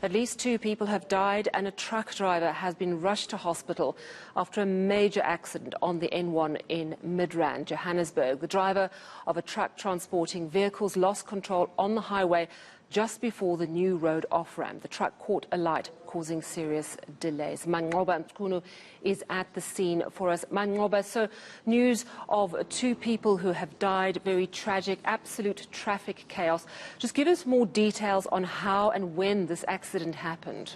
At least 2 people have died and a truck driver has been rushed to hospital after a major accident on the N1 in Midrand, Johannesburg. The driver of a truck transporting vehicles lost control on the highway just before the new road off-ramp. The truck caught a light, causing serious delays. Manqoba Mchunu is at the scene for us. Manqoba, so news of 2 people who have died, very tragic, absolute traffic chaos. Just give us more details on how and when this accident happened.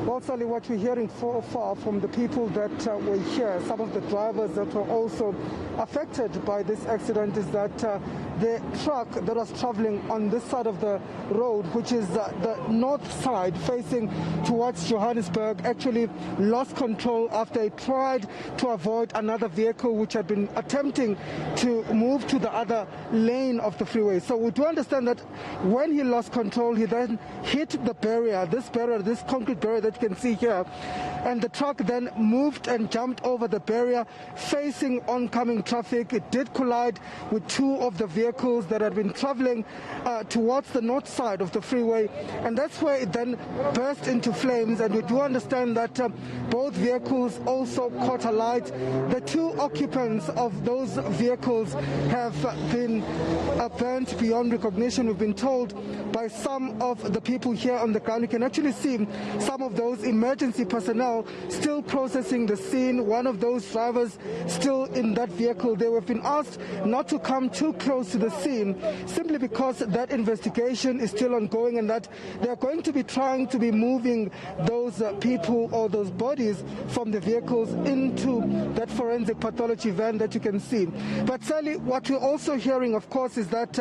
Well, Sally, what we're hearing so far from the people that were here, some of the drivers that were also affected by this accident, is that the truck that was traveling on this side of the road, which is the north side facing towards Johannesburg, actually lost control after it tried to avoid another vehicle which had been attempting to move to the other lane of the freeway. So we do understand that when he lost control, he then hit the barrier, this concrete barrier that you can see here, and the truck then moved and jumped over the barrier facing oncoming traffic. It did collide with 2 of the vehicles that had been traveling towards the north side of the freeway, and that's where it then burst into flames. And we do understand that both vehicles also caught alight. The 2 occupants of those vehicles have been burnt beyond recognition. We've been told by some of the people here on the ground. You can actually see some of those emergency personnel still processing the scene. One of those drivers still in that vehicle. They have been asked not to come too close to the scene simply because that investigation is still ongoing, and that they are going to be trying to be moving those people or those bodies from the vehicles into that forensic pathology van that you can see. But Sally, what we're also hearing, of course, is that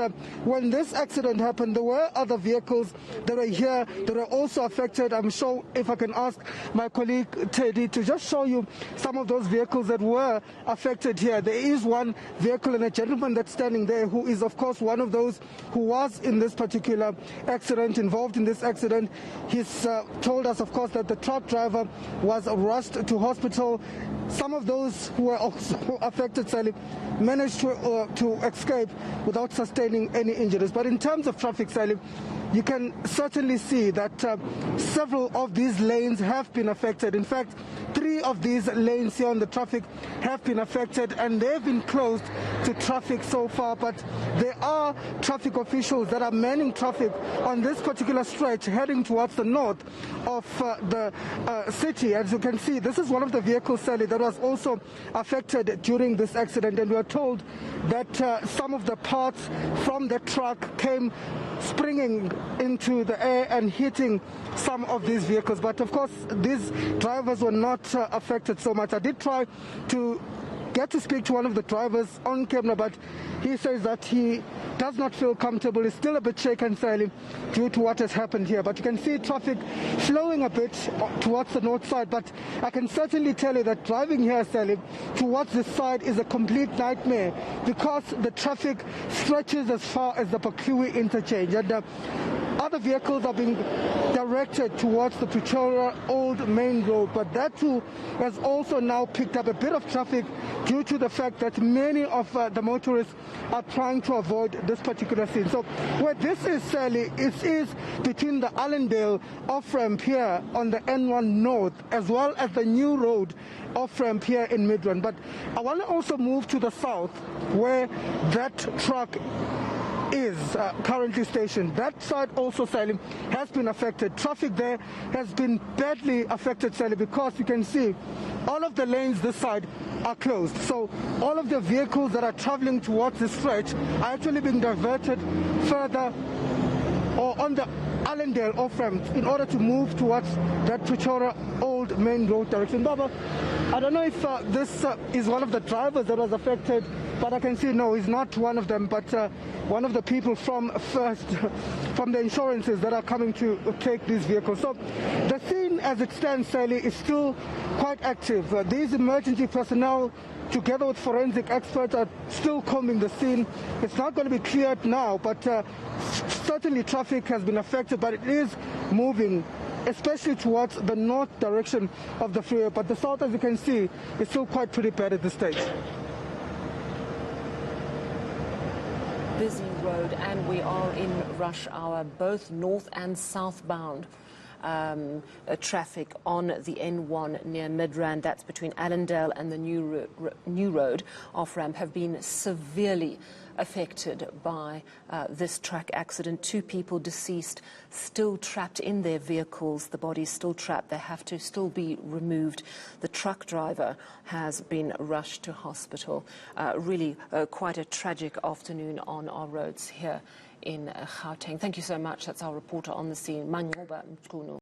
when this accident happened, there were other vehicles that were here that were also affected. I'm sure if I can ask my colleague Teddy to just show you some of those vehicles that were affected here. There is one vehicle and a gentleman that's standing there who is, of course, one of those who was in this particular accident, involved in this accident. He's told us, of course, that the truck driver was rushed to hospital. Some of those who were also affected, Sally, managed to escape without sustaining any injuries. But in terms of traffic, Sally, you can certainly see that several of these lanes have been affected. In fact, 3 of these lanes here on the traffic have been affected, and they've been closed to traffic so far. But there are traffic officials that are manning traffic on this particular stretch heading towards the north of the city. As you can see, this is one of the vehicles, Sally, that was also affected during this accident, and we are told that some of the parts from the truck came springing into the air and hitting some of these vehicles. But of course, these drivers were not affected so much. I did try to get to speak to one of the drivers on camera, but he says that he does not feel comfortable. He's still a bit shaken, Sally, due to what has happened here. But you can see traffic flowing a bit towards the north side. But I can certainly tell you that driving here, Sally, towards this side is a complete nightmare because the traffic stretches as far as the Pakui interchange. And other vehicles are being directed towards the Pretoria Old Main Road, but that too has also now picked up a bit of traffic due to the fact that many of the motorists are trying to avoid this particular scene. So where this is, Sally, it is between the Allendale off-ramp here on the N1 North as well as the new road off-ramp here in Midrand. But I want to also move to the south where that truck is currently stationed. That side also, Sally, has been affected. Traffic there has been badly affected, Sally, because you can see all of the lanes this side are closed. So all of the vehicles that are traveling towards this stretch are actually being diverted further or on the Allendale off-ramp in order to move towards that Pretoria Old Main Road direction. Baba, I don't know if this is one of the drivers that was affected, but I can see no, he's not one of them, but one of the people from the insurances that are coming to take these vehicles. So the scene as it stands, Sally, is still quite active. These emergency personnel, together with forensic experts, are still combing the scene. It's not going to be cleared now, but certainly traffic has been affected, but it is moving, especially towards the north direction of the freeway. But the south, as you can see, is still quite pretty bad at this stage. Busy. Road, and we are in rush hour, both north and southbound. Traffic on the N1 near Midrand, that's between Allendale and the New Road off-ramp, have been severely affected by this truck accident. 2 people deceased, still trapped in their vehicles. The body's still trapped. They have to still be removed. The truck driver has been rushed to hospital. Really quite a tragic afternoon on our roads here in Gauteng. Thank you so much. That's our reporter on the scene, Manqoba Mchunu.